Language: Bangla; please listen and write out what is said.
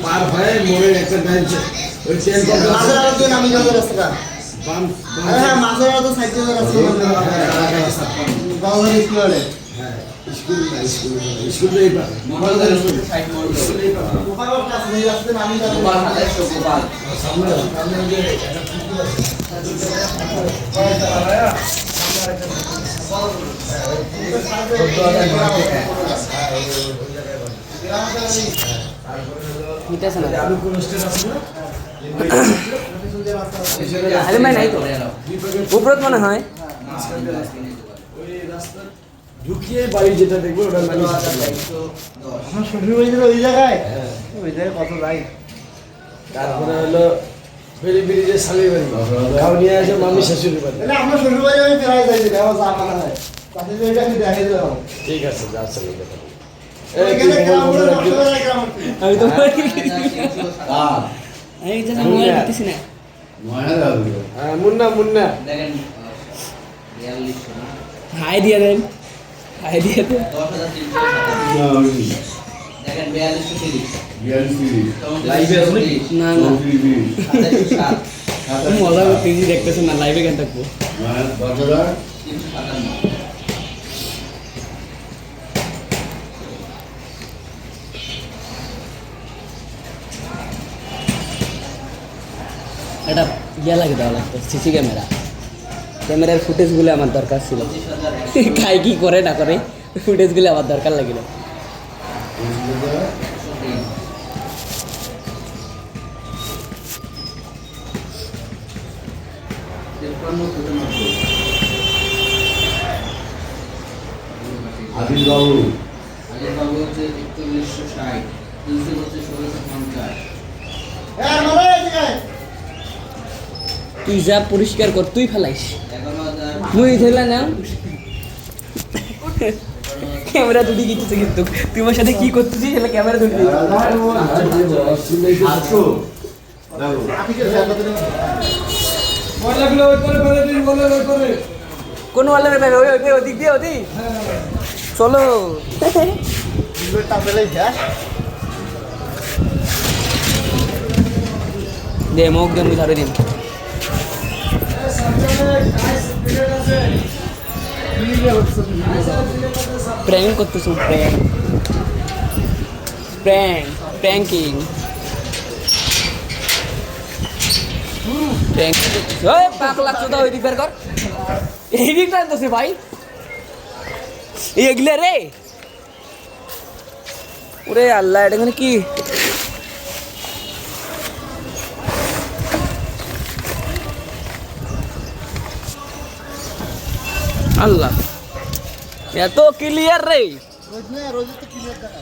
পার হয়ে মোড়ের একটা বেঞ্চ ওই ট্রেন মাঝের আলো দিয়ে নামি যাবে রাস্তাটা। বাম হ্যাঁ মাঝের আলো তো সাইড দিয়ে রাস্তা বাউরি স্কুলে। হ্যাঁ স্কুল না স্কুল এই পার মোড়ের সাইড মোড় গোপাল কাছে এই রাস্তা নামি যাবে। গোপাল হাতে গোপাল সামনে সামনে যে আলু কোন স্টেশন আছে না আরে ভাই নাই তো উপরত মনে হয় ওই রাস্তা ঢুকিয়ে বাড়ি যেটা দেখবো ওটা মানে আমার শ্বশুর বাড়ি ওই জায়গায়। ওই জায়গায় কত যাই। তারপরে হলো ফেরি ব্রিজের শালির বাড়ি গাও নিয়ে আছে মামি শাশুড়ি বাড়ি তাহলে আমার শ্বশুর বাড়ি আমি প্রায় যাই না আমার যা মানা হয়। তাতে তো এটা আমি দেখাই দিলাম। ঠিক আছে যা চলে দেখা এখানে গ্রাম বলে রসগোল্লা গ্রাম। আমি তো হ্যাঁ আমি জানি মোবাইল দিতেছি না মুন্না মুন্না দেখেন 42 না হাই দিয়ে দেন হাই দিয়ে দেন 10357 দেখেন 4230 লাইভে আছে নাকি? না না 27 আমি মজা করতেছি দেখতেছেন না লাইভে কেন থাকবো 357 এটা ইয়া লাগে দেওয়া লাগতো সিসি ক্যামেরা ক্যামেরার ফুটেজগুলো আমার দরকার ছিল খাই কি করে না করে ফুটেজগুলো আমার দরকার লাগিল আদিল বাবু আগের বাবু হচ্ছে 4160 দুশো হচ্ছে 1650 হ্যাঁ মানে এই জায়গায় তুই যা পরিষ্কার কর তুই ফেলাইস 11000 মুই ধরলা না ক্যামেরা দুটি গিয়েছে কিন্তু তুই আমার সাথে কি করতেছিস সেটা ক্যামেরা দুটি আপিকে ফেলা দিলাম। ময়লাগুলো ওই করে ফেলে দিন বলে ওই করে কোন ওয়ালে রে ভাই ওই ওদিক দিয়ে ওদিক চলো দুটো পেলেই যা। দে মুখ দে মুই ধরে দিন প্র্যাঙ্ক করতেছ প্র্যাঙ্ক প্র্যাঙ্ক প্র্যাঙ্কিং প্র্যাঙ্ক ওই পাগলা চোদা ওই রিপেয়ার কর এই দিকটা আনতেছে ভাই এগুলা রে ওরে আল্লাহ এটা মানে কি আল্লাহ এত ক্লিয়ার রে রোজ না রোজ তো ক্লিয়ার দেখা।